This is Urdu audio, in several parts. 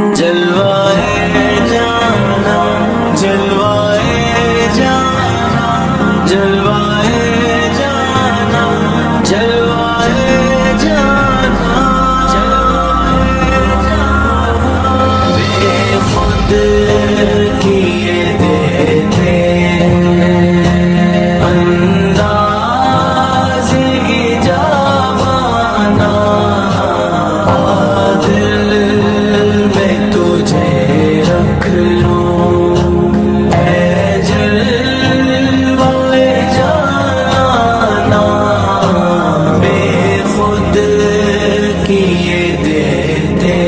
جلوائے جانا جلوائے جانا جلوائے جانا جلوائے جانا بے خود کیے دیتے انداز ہی جاوانا دل میں تجھے رکھ لوں اے جلوائے جانا بے خود کیے دیتے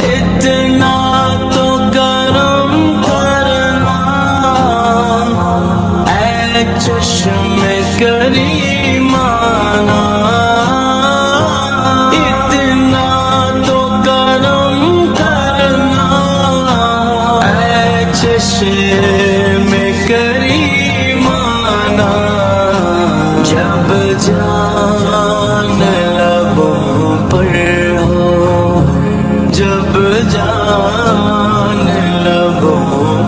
اتنا تو کرم کرنا اے چشم کریمانہ اتنا تو کرم کرنا اے چشم کریمانہ جب جان لبوں پر ہو جب جان لبوں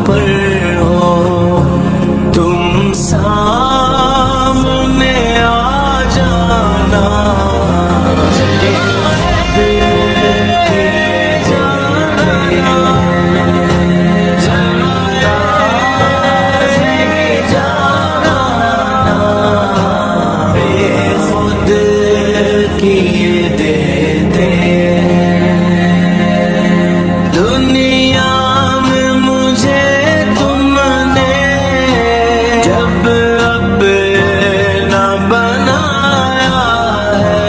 پر ہو تم سامنے آ جانا کیے دیتے دنیا میں مجھے تم نے جب اپنا بنایا ہے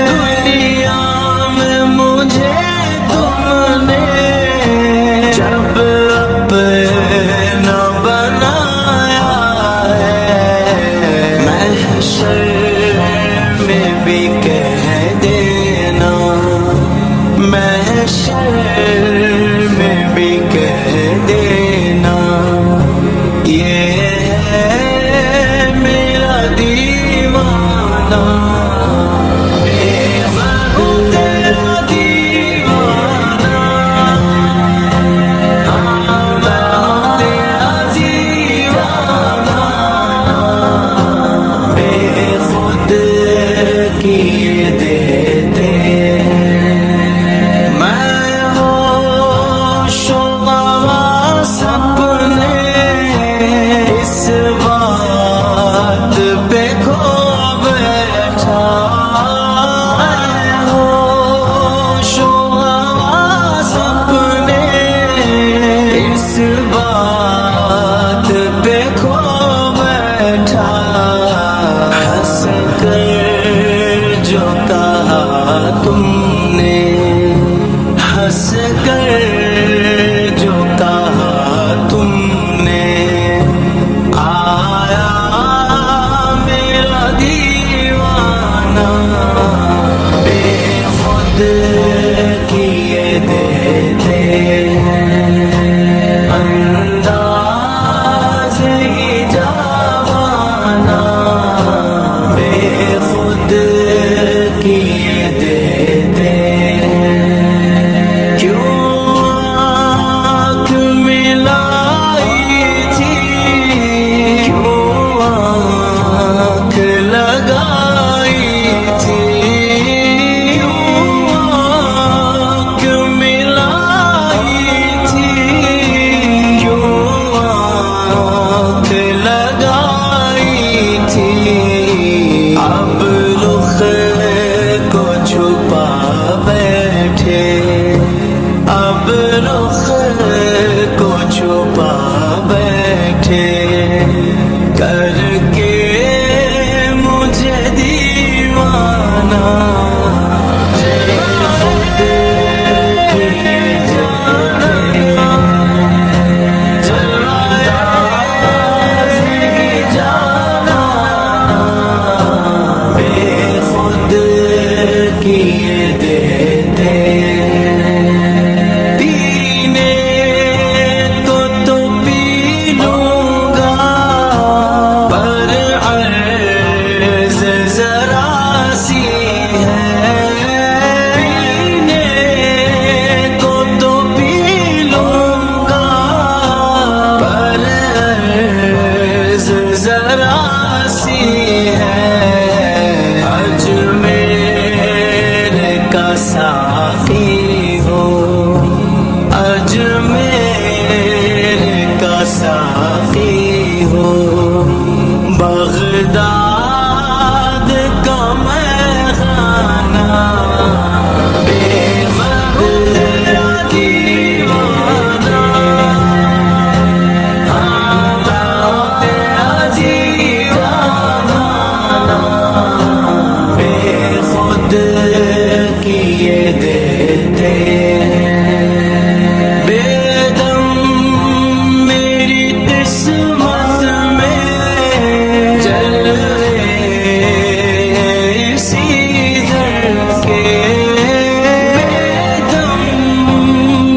دنیا میں مجھے تم نے جب اپنا بنایا ہے محشر میں بھی کہہ دینا محشر میں بھی کہہ دینا یہ ہے میرا دیوانہ بے خود تیرا دیوانہ تیرا دیوانہ بے خود کیے دیتے میں ہوش و حواس اپنے اس بات پہ کھو بیٹھا میں ہوش و حواس اپنے اس بات پہ کھو بیٹھا ہنس کر جو کہا تم نے ہنس کر جو کہا تم نے آیا میرا دیوانہ بے خود کیے دیتے انداز ہی جاوانا بے خود کیے دیتے کیوں آنکھ ملائی تھی کیوں آنکھ لگائی تھی کیوں آنکھ ملائی تھی کیوں آنکھ لگائی تھی اب رخ کو چھپا بیٹھے اب رخ کو چھپا بیٹھے کر کے مجھے دیوانہ خود کیے جاتے زندگی جانا بے خود کیے دیتے پینے کو تو پی لوں گا پر عرض ذرا سی ہے کا ساقی ہو، اجمیر کا ساقی ہو، بغداد کا میخانہ، بے بدر کی وانا، حالات عزیزانہ، بے خود کیے دیتے ہیں، بے دم میری قسمت میں جلوے اسی در کے، بے دم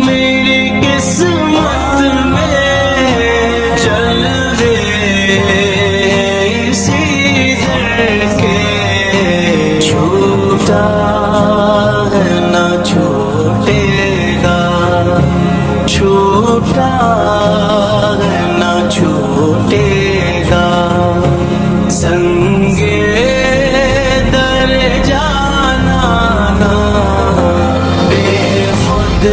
میری قسمت میں جلوے اسی در کے، چھوٹا ہے نہ چھوٹے گا، چھوٹا ہے نہ چھوٹے گا، سنگے در جانا نا، بے خود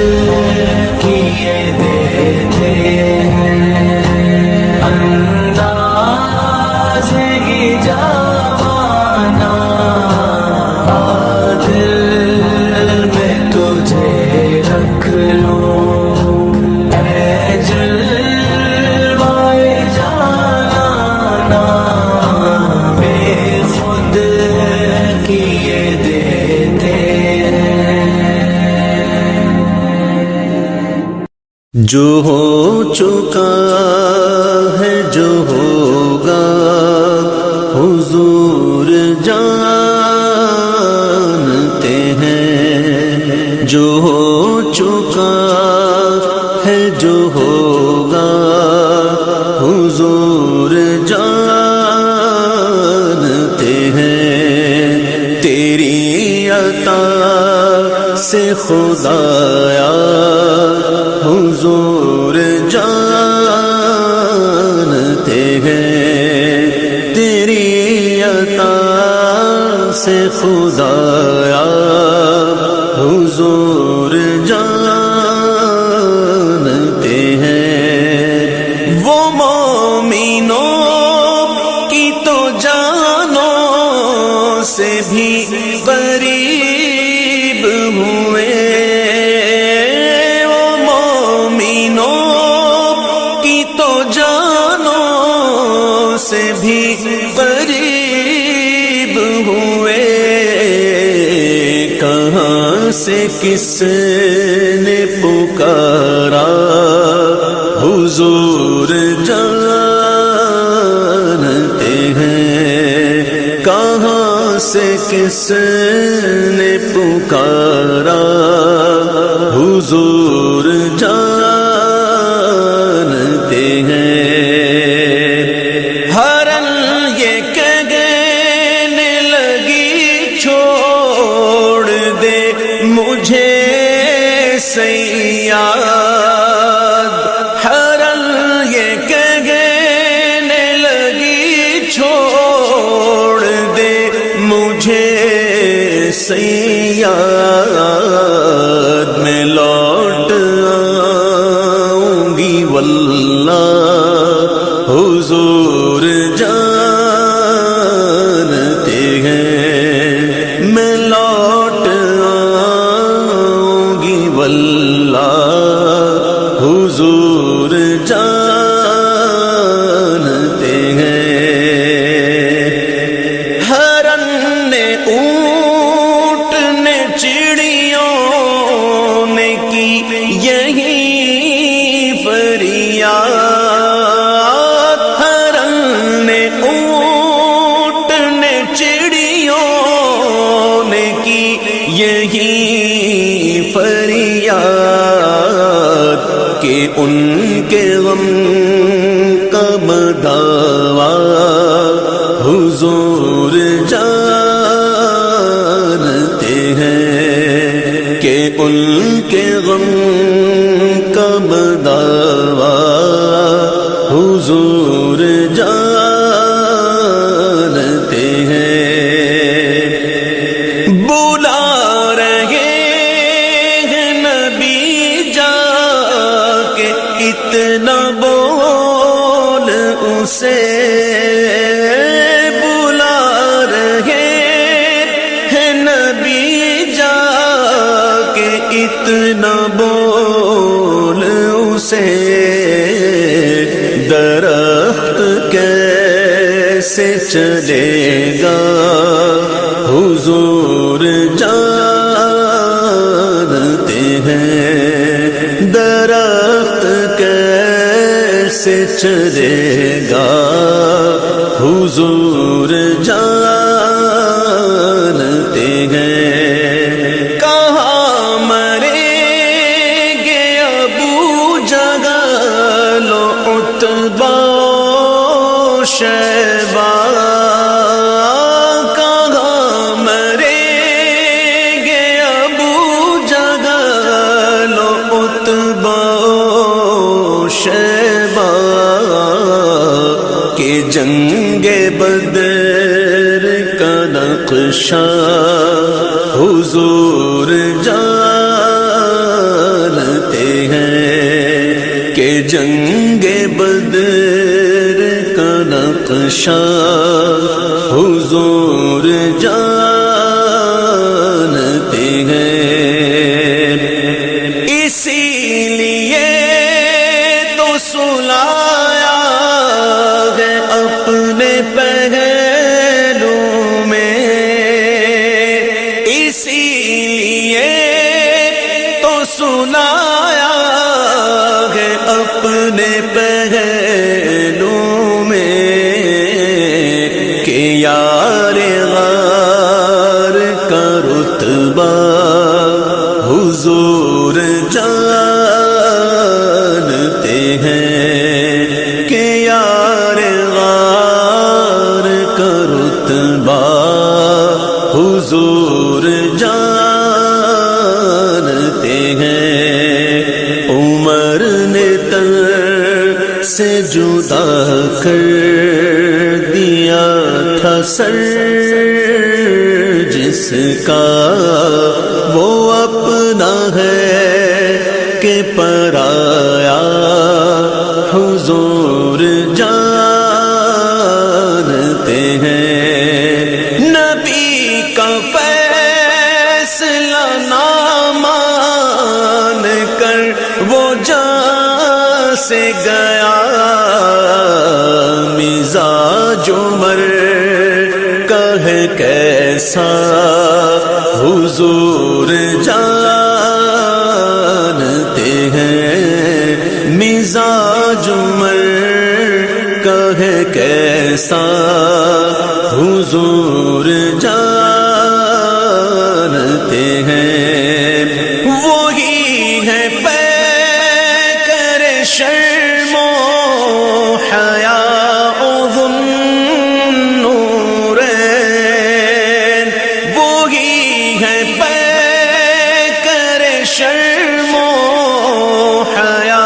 کیے دیتے ہیں، انداز ہی جانا، دل میں تجھے رکھ لوں، اے جلوائے جانا نا، بے خود کیے دیتے ہیں۔ جو ہو چکا ہے جو ہوگا حضور جانتے ہیں، جو ہو چکا ہے جو ہوگا حضور جانتے ہیں، تیری عطا سے خدایا حضور جانتے ہیں، تیری عطا سے خدایا حضور جانتے ہیں، وہ مومنوں کی تو جانوں سے بھی قریب ہوئے، وہ مومنوں کی تو جانوں سے بھی قریب ہوئے، کہاں سے کس نے پکارا حضور جانتے ہیں، کہاں سے کس نے پکارا حضور جانتے ہیں، ہرن یہ کہنے لگی چھوڑ دے مجھے صیاد، ہرن یہ کہنے لگی چھوڑ دے مجھے صیاد، میں لوٹ آؤں گی واللہ حضور جانتے ہیں، میں لوٹ آؤں گی واللہ حضور جانتے ہیں، ہرن نے اونٹ نے چڑیوں نے کی یہی فریاد، ہرن نے اونٹ نے چڑیوں نے کی یہی فریاد، کہ ان کے غم کا مداوا حضور جانتے ہیں، کہ ان کے غم کا مداوا حضور جانتے ہیں، بلا رہے اتنا بول اسے بلا رہے ہیں نبی جا کے اتنا بول اسے درخت کیسے چلے گا حضور جانتے ہیں درخت کیسے چلے گا حضور جانتے ہیں کہاں مریں گے ابو جہل و عتبہ شیبہ کہ جنگ بدر کا نقشہ حضور جانتے ہیں کہ جنگ بدر کا نقشہ حضور جانتے ہیں اسی لیے تو سلایا ہے اپنے پہلو میں اسی لیے تو سلایا ہے اپنے پہلو میں کہ یار غار کا رتبہ حضور جانتے ہیں کہ یار غار کا رتبہ حضور جانتے ہیں عمر نے تن سے جدا کر دیا تھا سر جس کا وہ اپنا ہے کہ پرایا حضور جانتے ہیں نبی کا فیصلہ نہ مان کر وہ جان سے گیا مزاج عمر کا ہے کیسا حضور جانتے ہیں مزاج عمر کا ہے کیسا حضور جانتے ہیں وہی ہے پیکر شرم و حیا شرم و حیا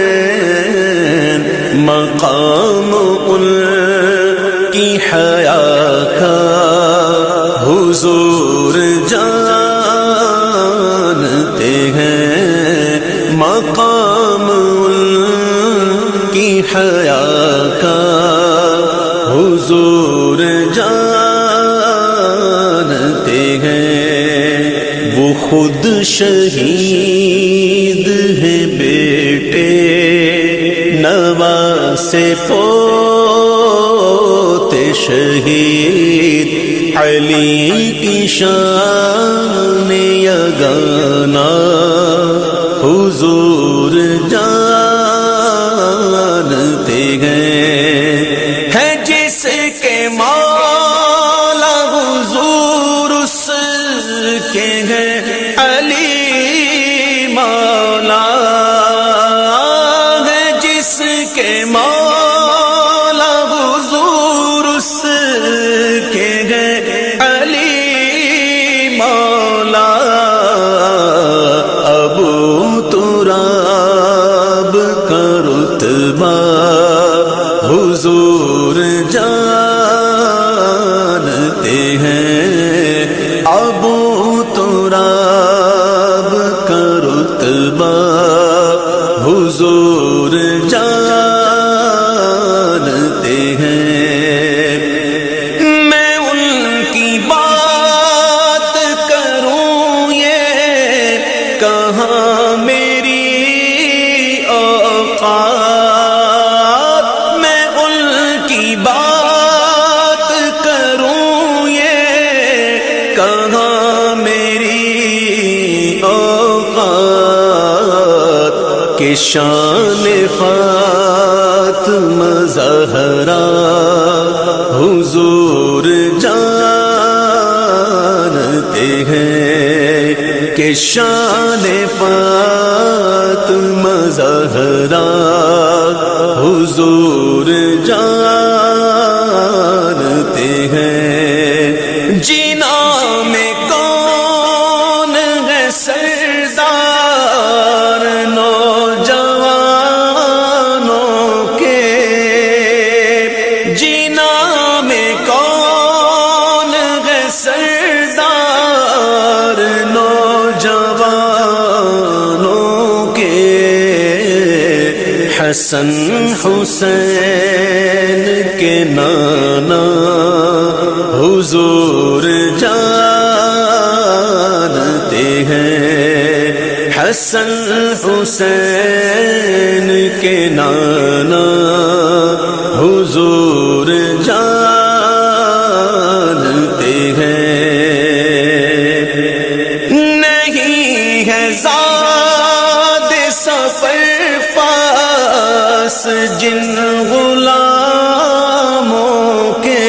ذوالنورین مقام ان کی حیا کا حضور جانتے ہیں مقام ان کی حیا کا حضور جانتے ہیں وہ خود شہید ہے بیٹے نواسے پوتے شہید علی کی شان یگانا حضور جانتے ہیں ہے جس کے مولا حضور اس کے ہیں علی مولا ہے جس کے مولا حضور اس کے ہیں علی مولا ابو تراب کا رتبہ حضور جانتے ہیں ابو تراب کا رتبہ کہاں میری اوقات کہ شان فاطمہ زہرا حضور جانتے ہیں کہ شان فاطمہ زہرا حضور جانتے ہیں جینا میں کون ہے سردار نوجوانوں کے جینا میں کون ہے سردار نوجوانوں کے حسن حسین کے نانا حضور جانتے ہیں حسن حسین کے نانا حضور جانتے ہیں نہیں ہے زاد سفر پاس جن غلاموں کے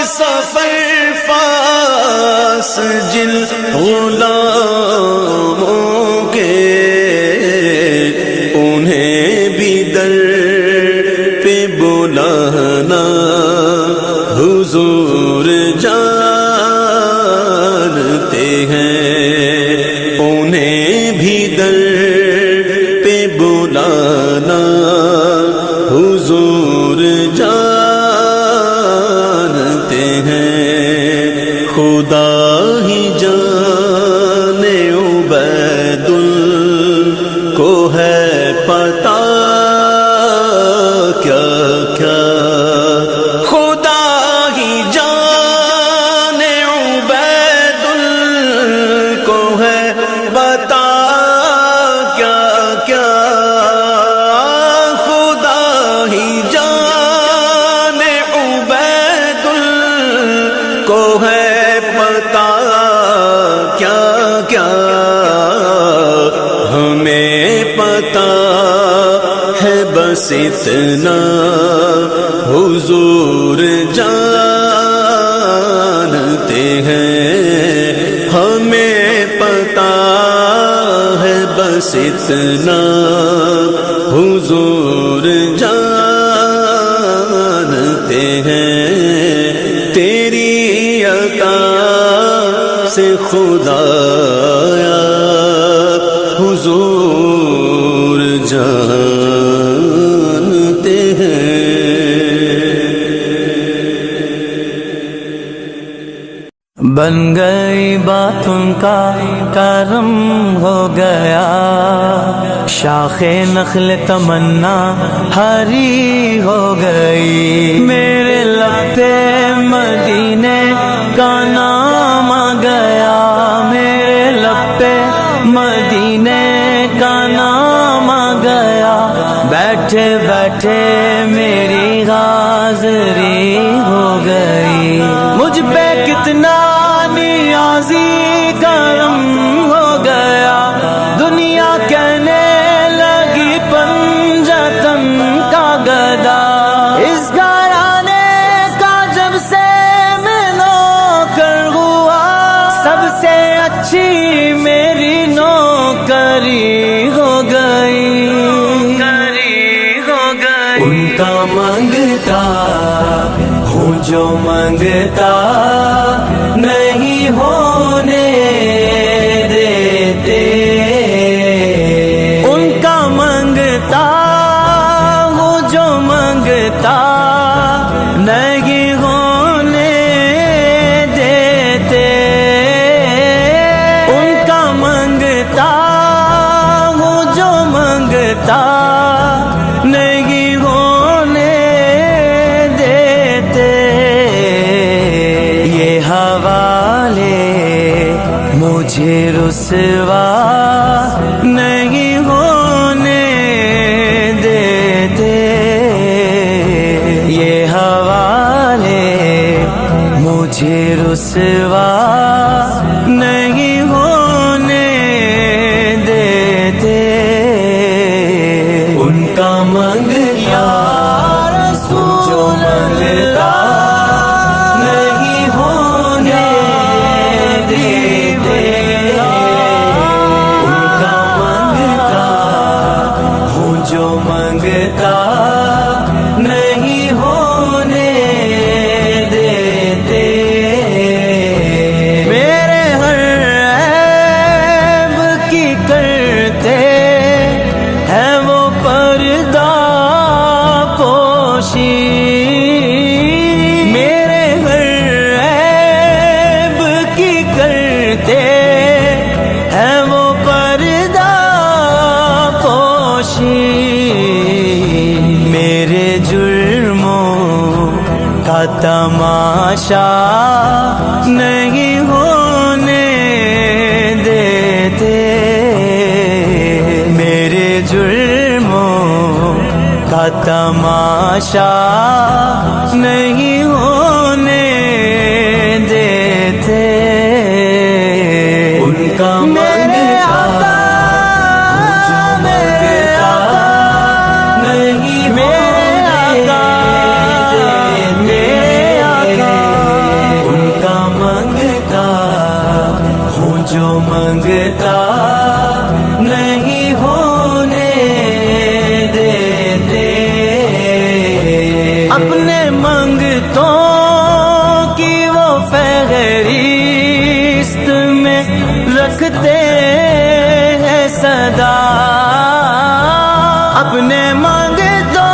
سفر پاس جن غلاموں کے انہیں بھی در پہ بلانا حضور جانتے ہیں انہیں بھی در پہ بلانا حضور جانتے ہیں خدا ہی جانے عبید کو ہے پتا کیا کیا خدا ہی جانے عبید کو ہے پتا کیا کیا خدا ہی جانے عبید کو ہے پتا کیا کیا ہمیں پتا ہے بس اتنا حضور جانتے ہیں ہمیں پتا ہے بس اتنا حضور جانتے ہیں تیری عطا سے خدایا حضور جانتے ہیں بن گئی بات ان کا کرم ہو گیا شاخ نخل تمنا ہری ہو گئی میرے لب پہ مدینے کا نام آ گیا میرے لب پہ مدینے کا نام آ گیا بیٹھے بیٹھے میری حاضری ہو گئی مجھ پہ کتنا نیازی کرم ہو گیا دنیا کہنے لگی پنجتن کا گدا اس گھرانے کا جب سے میں نوکر ہوا سب سے اچھی میری نوکری ہو گئی ان کا مانگتا ہوں جو مانگتا نہیں ہونے دیتے ان کا مانگتا ہوں جو مانگتا نہیں ہونے دیتے ان کا مانگتا ہوں جو مانگتا نہیں ہونے دیتے یہ حوالے مجھے رسوا نہیں ہونے دیتے یہ ہوا رسوا نہیں ہونے دیتے، ان کا منگتا جو منگتا نہیں ہونے دیتے، ان کا منگتا ہوں جو منگتا نہیں ہونے دیتے، میرے ہر عیب کی کرتے ہیں وہ پردہ پوشی، میرے ہر عیب کی کرتے ہیں وہ پردہ پوشی، میرے جرموں کا تماشا نہیں ہونے دیتے، میرے جرموں کا تماشا نہیں ہونے دیتے، ان کا جو منگتا نہیں ہونے دیتے، اپنے منگتوں کی وہ فہرست میں رکھتے ہیں صدا، اپنے منگتوں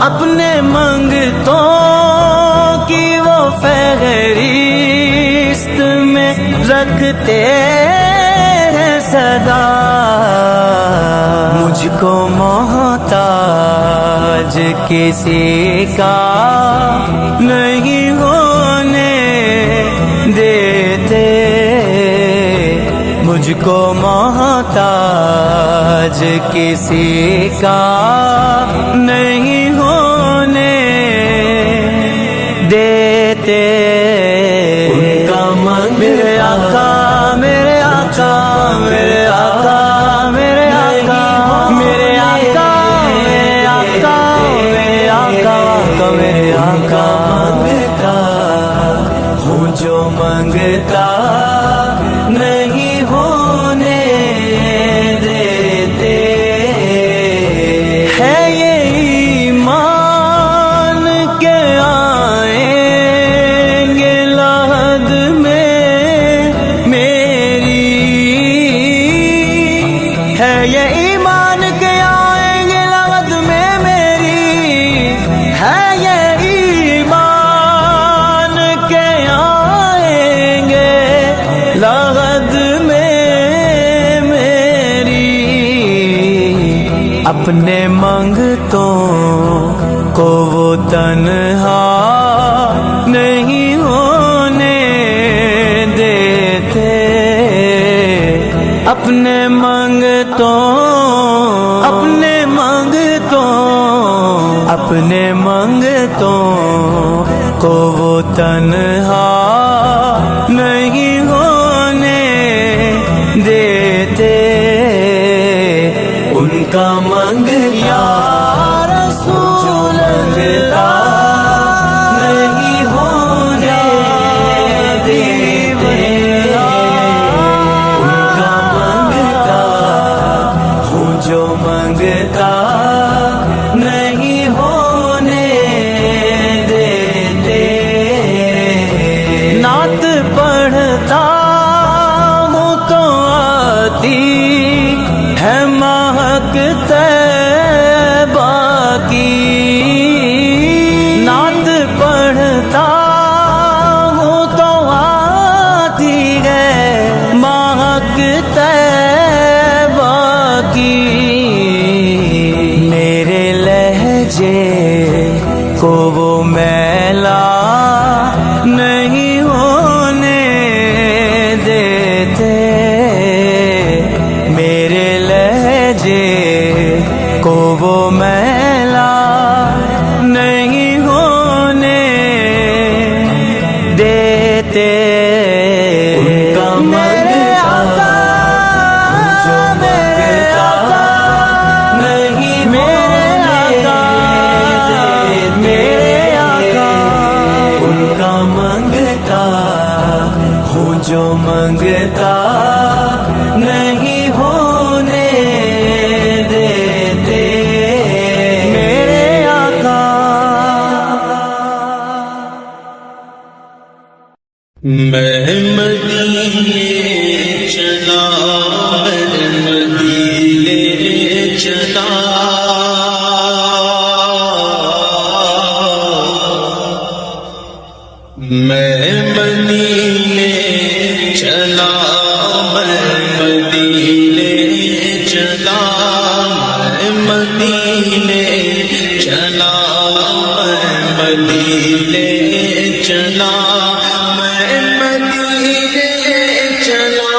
اپنے منگتوں کی وہ فہرست میں رکھتے ہیں صدا، مجھ کو محتاج کسی کا نہیں ہونے دیتے، مجھ کو محتاج کسی کا نہیں ہونے دیتے، ان کا میرے آقا میرے آقا میرے آقا میرے آقا میرے آقا میرے آقا میرے آقا میرے آقا منگتا ہوں جو منگتا نہیں ہونے دیتے، ہے یہ ایمان کے آئیں گے لحد میں میری، ہے یہ ایمان کے آئیں گے لحد میں میری، ہے یہ ایمان کے آئیں گے لحد میں میری، اپنے منگتوں کو وہ تنہا نہیں ہونے دیتے، اپنے منگتوں اپنے منگتوں اپنے منگتوں کو وہ تنہا نہیں ہونے دیتے، ان کا منگتا رسول منگتا نہیں ہونے دیتے، ان کا منگتا ہوں جو منگتا نہیں ہونے دیتے، نعت پڑھتا ہوں تو آتی ہے مہک طیبہ کی، نعت پڑھتا ہوں تو آتی ہے مہک طیبہ کی، میرے لہجے کو وہ میلا نہیں ہونے دیتے، میرے لہجے کو وہ میلا میں مدینے چلا میں مدینے چلا میں مدینے چلا میں مدینے چلا میں مدینے چلا میں مدینے چلا میں مدینے چلا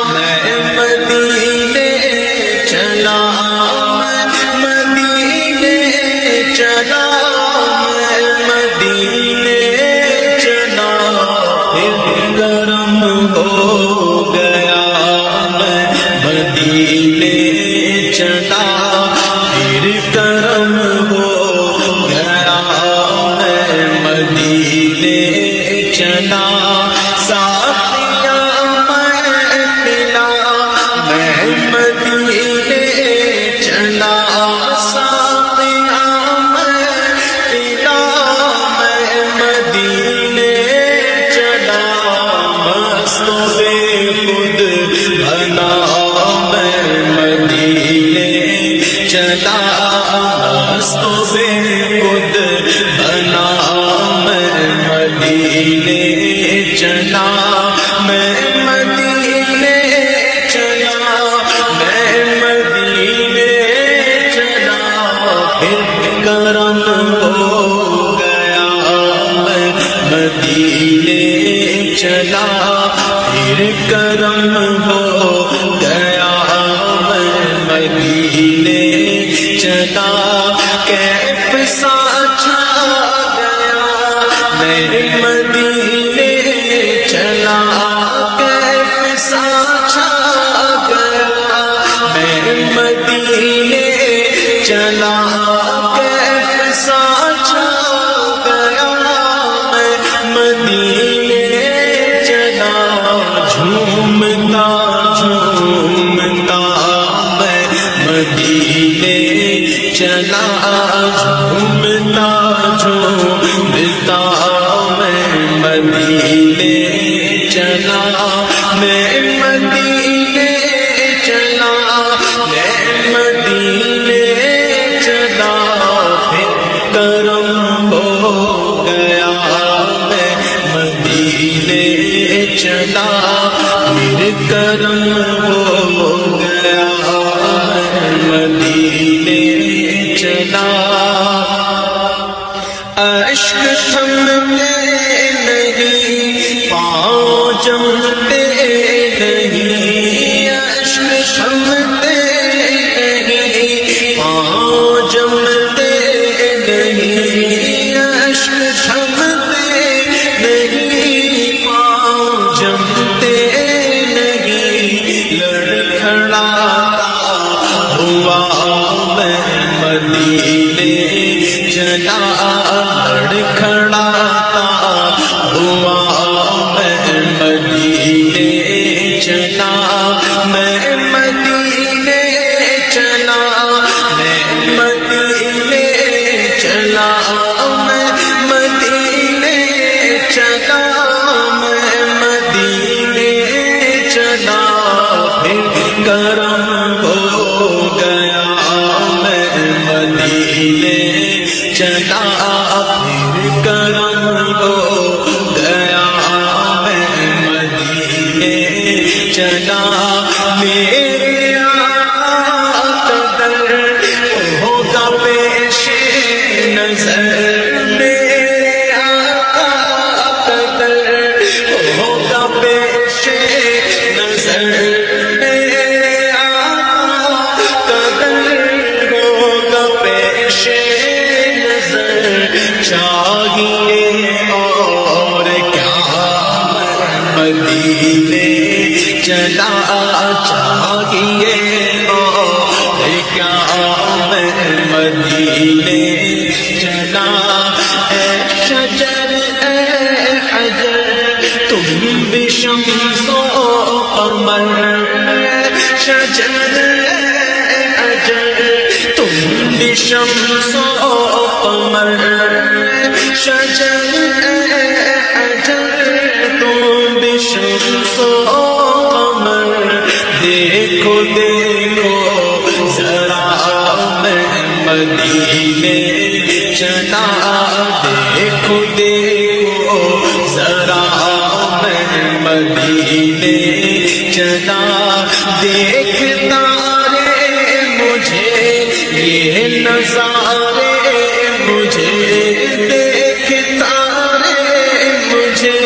میں مدینے چلا میں مدینے چلا میں مدینے چلا پھر گرم ہو گیا میں مدینے چلا پھر گرم ہو گیا میں مدینے چلا ساقیاں میں پلا میں مدینے چلا ساقیاں میں پلا میں مدینے چلا مست بے خود بنا میں مدینے چلا مست بے خود بنا میں مدینے چلا میں مدینے چلا میں مدینے چلا پھر کرم ہو گیا میں مدینے چلا پھر کرم ہو گیا میں مدینے چلا کیف سا چھا گیا میں مدینے چلا کیف سا چھا گیا میں مدینے چلا کیف سا چھا گیا میں مدینے چلا جھومتا جھومتا میں مدینے چلا جھومتا جھومتا میں مدینے چلا میں مدینے چلا میں مدینے چلا پھر کرم ہو گیا میں مدینے چلا پھر کرم ہو گیا میں مدینے چلا اشک تھمتے نہیں پاؤں جمتے نہیں اشک تھمتے نہیں پاؤں جمتے نہیں اشک تھمتے نہیں پاؤں جمتے نہیں لڑکھڑاتا ہوا میں مدینے چلا لڑکھڑاتا ہوا میں مدینے چلا میں مدینے چلا میں مدینے چلا میں مدینے چلا میں مدینے چلا پھر کرم ہو گیا میں مدینے چلا پھر کرم ہو گیا میں مدینے چلا میرے آقا قدر ہوگا پیش نظر میرے آقا قدر ہوگا پیش نظر میرے آقا قدر ہوگا پیش نظر چاہیے اور کیا مدینے چلا چاہیے اور کیا میں مدینے چلا اے شجر اے حجر تم بھی شمس و قمر شجر اے حجر تم بھی شمس و قمر شجر اے حجر تم مدینے چلا دیکھو دیکھو ذرا میں مدینے چلا دیکھتا رے مجھے یہ نظارے مجھے دیکھتا رے مجھے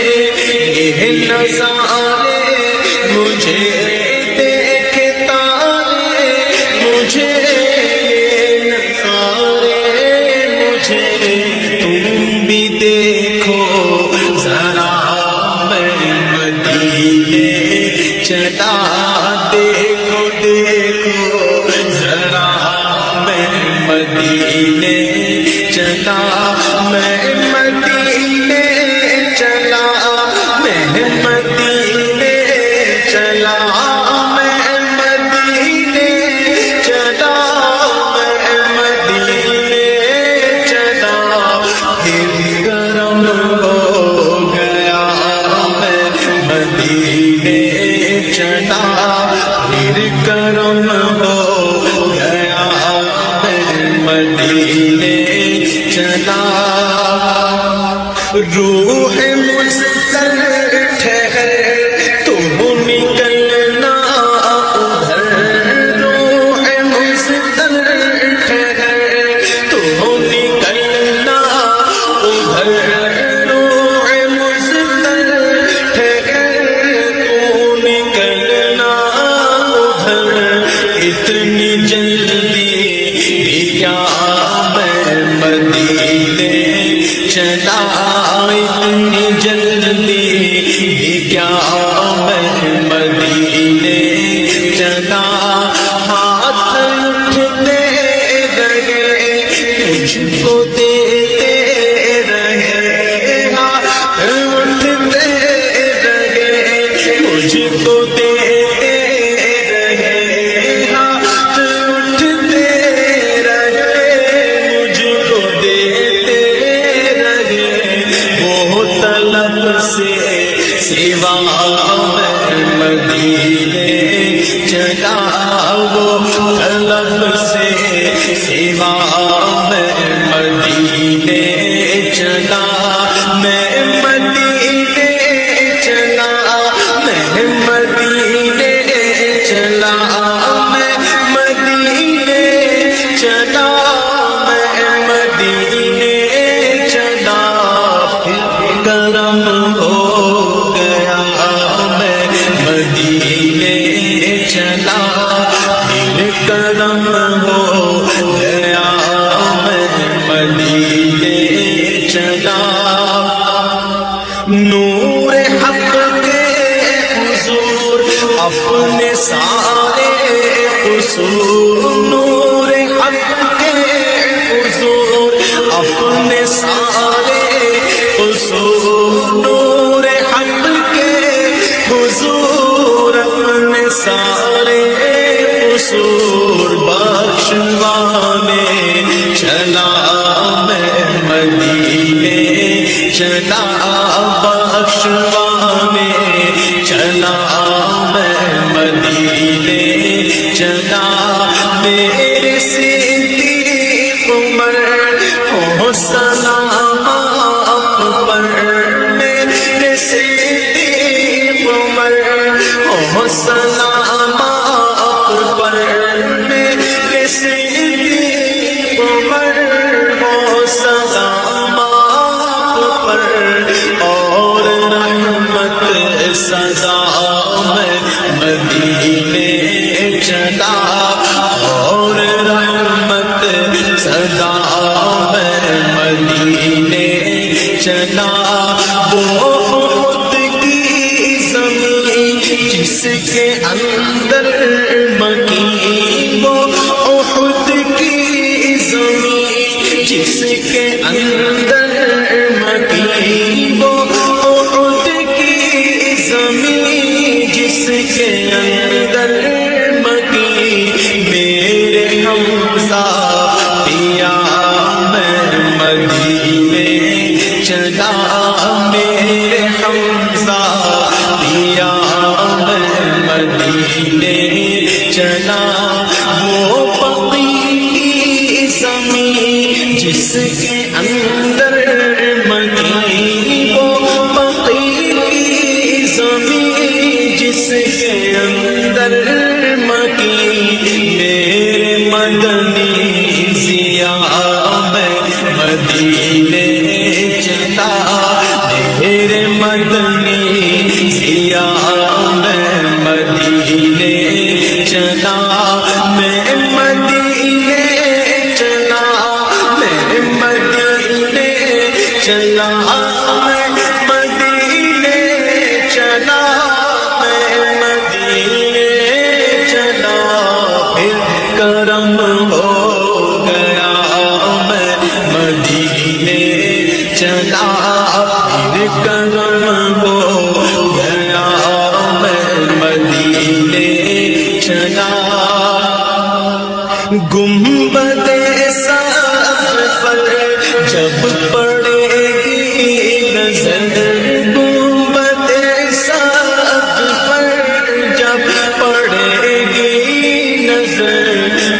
یہ نظارے مجھے دیکھتا رے مجھے یہ نظارے مجھے تم بھی دیکھو ذرا میں مدینے چلا دیکھو دیکھو ذرا میں مدینے چلا میں مدینے چلا میں مدینے چلا میں مدینے چلا میں مدینے چلا پھر گرم ہو گیا میں مدینے چلا پھر گرم ہو گیا میں مدینے چلا روح مستر ٹھہر تم نکلنا ادھر روح مستر ٹھہر تم نکلنا ادھر روح مستر ٹھہر تم نکلنا ادھر اتنی جلدی بھی کیا میں مدینے چلا اتنی جلدی بھی کیا میں مدینے چلا ہاتھ اٹھتے رہے مجھ کو دیتے رہے ہاتھ اٹھتے رہے مجھ کو دیتے رہے ہاتھ اٹھتے رہے مجھ کو دیتے رہے وہ طلب سے سوا میں مدینے چلا وہ طلب سے سوا میں مدینے چلا میں مدینے چلا میں مدینے چلا میں مدینے چلا میں مدینے چلا پھر گرم ہو گیا میں مدینے چلا پھر گرم ہو گیا میں مدینے چلا نور حق کے حضور اپنے سارے قصور نور حق کے حضور اپنے سارے قصور نور حق کے حضور اپنے سارے قصور بخشوانے چلا میں مدینے چلا بخشوانے چلا میں مدینے چلا میرے صدیق عمر ہو سلام آپ پر میرے صدیق عمر ہو سلام آپ پر میرے صدیق عمر ہو سلام آپ پر اور رحمت سزا میں مدینے چلا اور رحمت سزا میں مدینے چلا وہ خود کی زمین جس کے اندر مکین وہ خود کی زمین جس کے اندر مکین وہ خود کی زمین جس کے اندر مکین میرے حمزہ پیا میں مدینے چلا مدنی ضیا میں مدینے چلا میرے مدنی ضیا میں مدینے چلا میں مدینے چلا میں مدینے چلا میں مدینے چلا میں مدینے چلا پھر کرم ہو گیا میں مدینے چلا پھر کرم ہو گیا میں مدینے چلا گنبد سقف پر جب پڑے گی نظر گنبد سقف پر جب پڑے گی نظر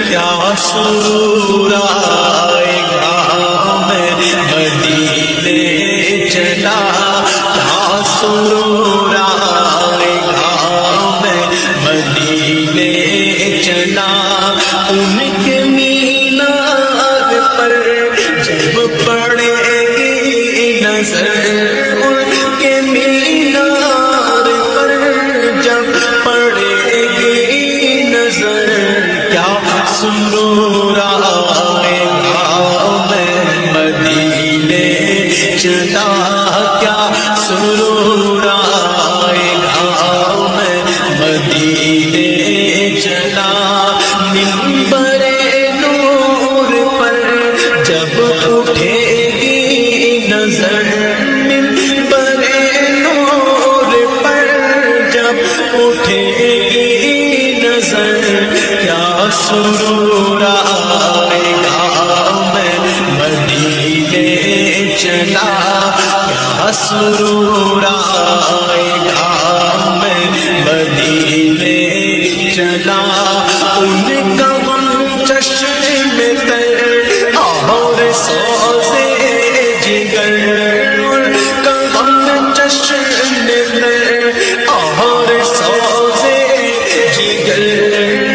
کیا سرور آئے گا میں مدینے چلا کیا سرور آئے گا میں مدینے چلا ان کے مینار پر جب پڑے گی نظر ان کے مینار پر جب پڑے گی نظر کیا سرور آئے گا میں مدینے چلا کیا سرور آئے گا میں مدینے چلا منبر نور پر جب اٹھے گی نظر منبر نور پر جب اٹھے گی نظر کیا سرور آئے گا میں مدینے چلا کیا سرور آئے گا میں مدینے چلا ان کا غم چشم تر اور سوزے جگر ان کا غم چشم تر اور سوزے جگر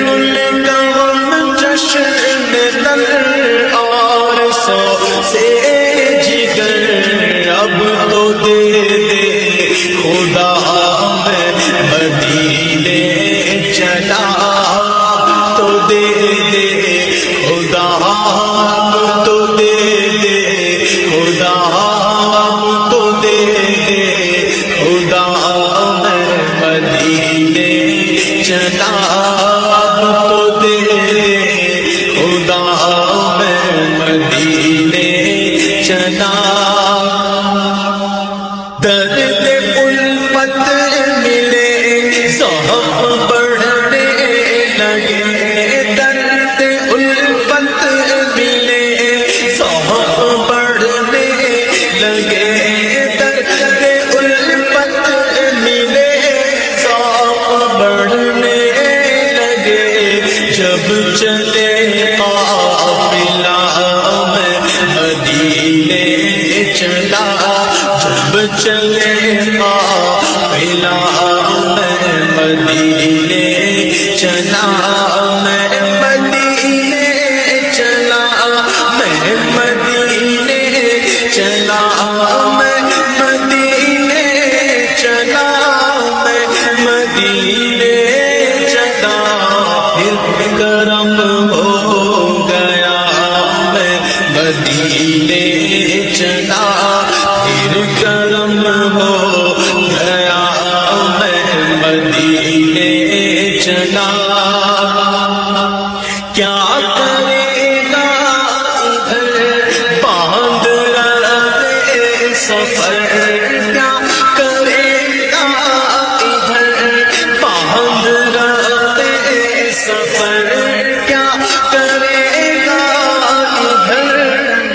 ان کا غم چشم تر اور سوزے جگر اب تو دے دے خدا میں مدینے چلا تو دے دے خدا تو دے دے خدا تو دے دے خدا میں مدینے چلا تو دے دے خدا میں مدینے چلا درد الفت ملے صحب بڑھنے لگے درد الفت ملے صحب بڑھنے لگے درد الفت ملے صحب بڑھنے لگے جب چلے قافلہ میں مدینے چلا جب چلے قافلہ میں مدینے چلا میں مدینے چلا میں مدینے چلا میں مدینے چلا میں مدینے چلا پھر کرم ہو گیا میں مدینے چلا پھر کرم ہو گیا میں مدینے چلا کیا کرے گا ادھر باندھ رہے سفر کیا کرے گا ادھر باندھ رہے سفر کیا کرے گا ادھر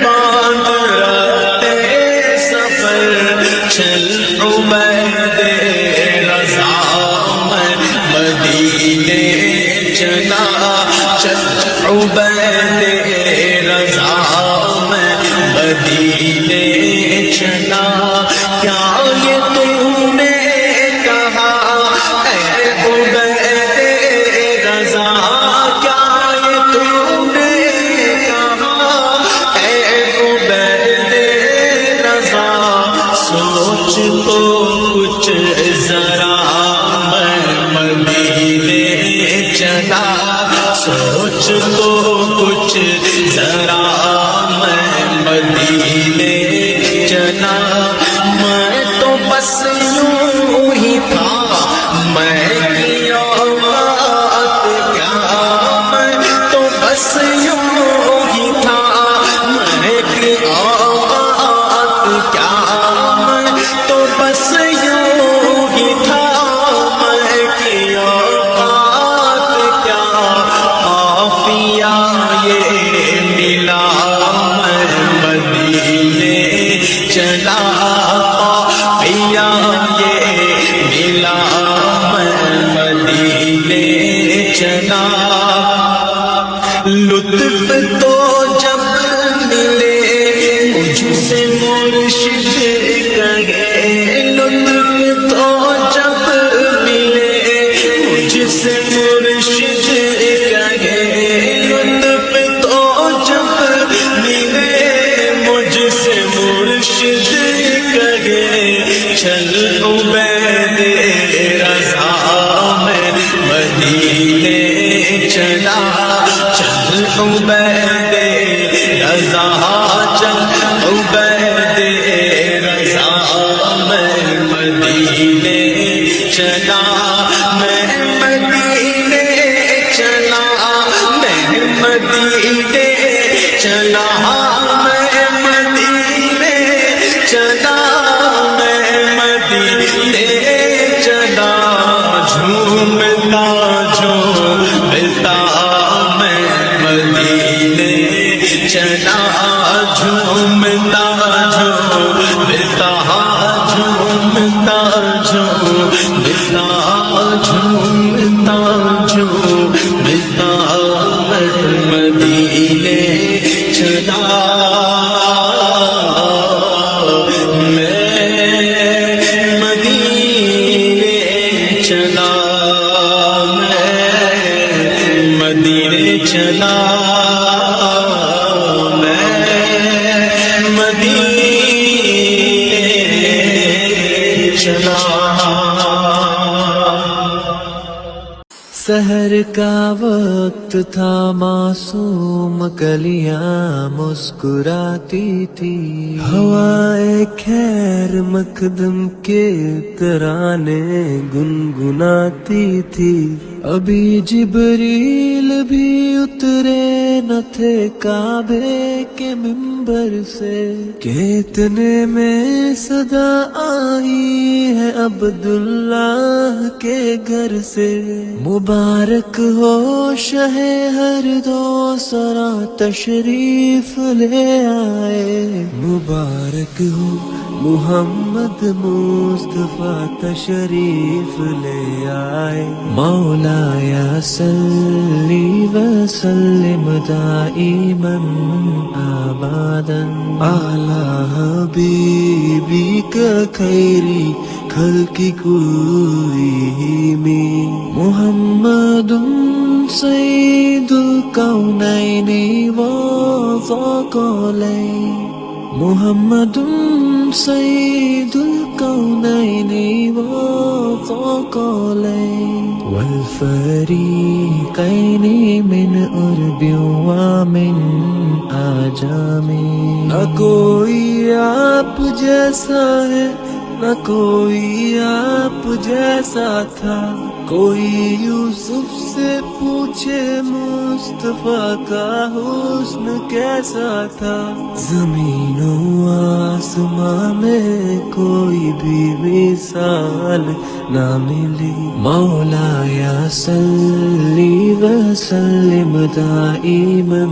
باندھ رہے سفر چل عبید رضا میں مدینے چلا چل عبید رضا میں مدینے چلا کیا یہ تم نے کہا اے عبید رضا کیا یہ تم نے ذرا میں مدینے چلا، میں تو بس یوں ہی تھا، میں کیا بات کیا، میں تو بس یوں ہی تھا، میں کیا بات کیا، میں تو بس یوں ہی تھا، میں کیا بات کیا، عافیہ یہ ملا میں مدینے چلا، عافیہ یہ ملا میں مدینے چلا، لطف تو جب ملے مجھ سے مرشد کہے، لطف تو جب ملے مجھ سے مرشد کہے، لطف تو جب ملے مجھ سے مرشد کہے، چل عبید رضا میں مدینے چلا، چل عبید رضا، چل عبید رضا میں مدینے چلا، میں مدینے چلا، میں مدینے چلا، میں مدینے چلا، میں مدینے چلا، جھومتا جھومتا میں مدینے چلا، جھومتا جھومتا، جھومتا جھومتا، جھومتا جھومتا میں مدینے چلا، میں مدینے چلا، میں مدینے چلا، میں مدینے چلا۔ سحر کا وقت تھا، معصوم کلیاں مسکراتی تھی، ہوائے خیر مقدم کے ترانے گنگناتی تھی، ابھی جبریل بھی اترے نہ تھے کعبے کے منبر سے، کہ اتنے میں صدا آئی ہے عبداللہ کے گھر سے، مبارک ہو شہ ہر دو سرا تشریف لے آئے، مبارک ہو محمد مصطفیٰ تشریف لے آئے، مولا یا صلی وسلم دائما ابدا علی حبیبک خیری خلق کلہم، محمد سید الکونین والثقلین، محمد سید الکونین والثقلین والفریقین من عرب ومن اعجم، نہ کوئی آپ جیسا ہے، نہ کوئی آپ جیسا تھا، کوئی یوسف سے پوچھے مصطفیٰ کا حسن کیسا تھا، زمین و آسمان میں کوئی بھی مثال نہ ملی، مولا یا صلی وسلم دائما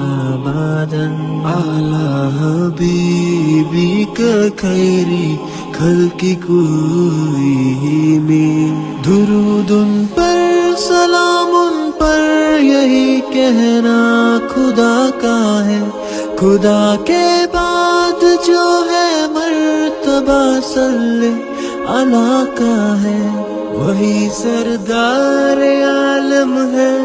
ابدا علی حبیبک خیری خلق کلہم، درود ان پر سلام ان پر یہی کہنا خدا کا ہے، خدا کے بعد جو ہے مرتبہ صلی اللہ کا ہے، وہی سردار عالم ہے،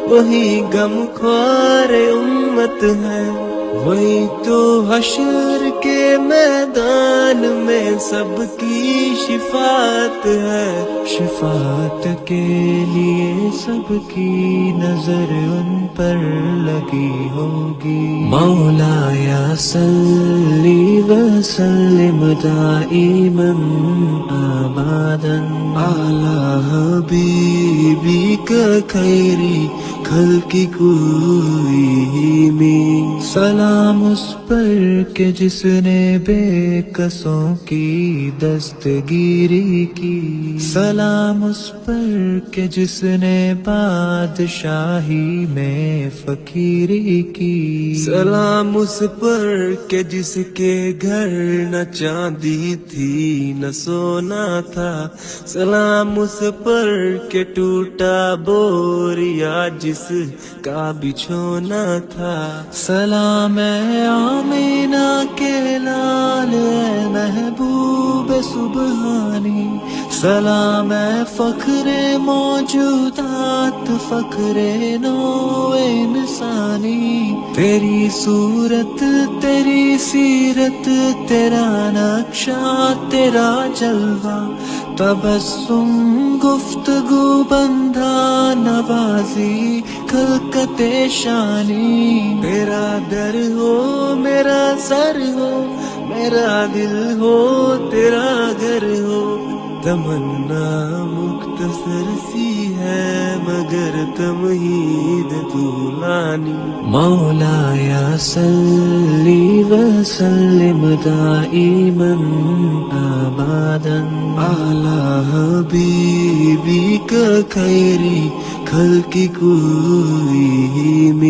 وہی غم خوار امت ہے، وہی تو حشر کے میدان میں سب کی شفاعت ہے، شفاعت کے لیے سب کی نظر ان پر لگی ہوگی۔ مولایا صلی وسلم دائما ابدا علی حبیبک خیری خلق کلہم۔ سلام اس پر کہ جس نے بے کسوں کی دستگیری کی، سلام اس پر کہ جس نے بادشاہی میں فقیری کی، سلام اس پر کہ جس کے گھر نہ چاندی تھی نہ سونا تھا، سلام اس پر کہ ٹوٹا بوریا جس کا بچھونا تھا، سلام اے آمینہ کے لال اے محبوب سبحانی، سلام اے فخر موجودات فخر نوع انسانی، تیری صورت تیری سیرت تیرا نقشہ تیرا جلوہ، تبسم گفتگو بندھا نوازی خلقت شانی، تیرا در ہو میرا سر ہو میرا دل ہو تیرا گھر ہو، تمنا مختصر سی ہے مگر تمہید طولانی۔ مولایا صلی وسلم دائما ابدا علی حبیبک خیری خلق کلہم۔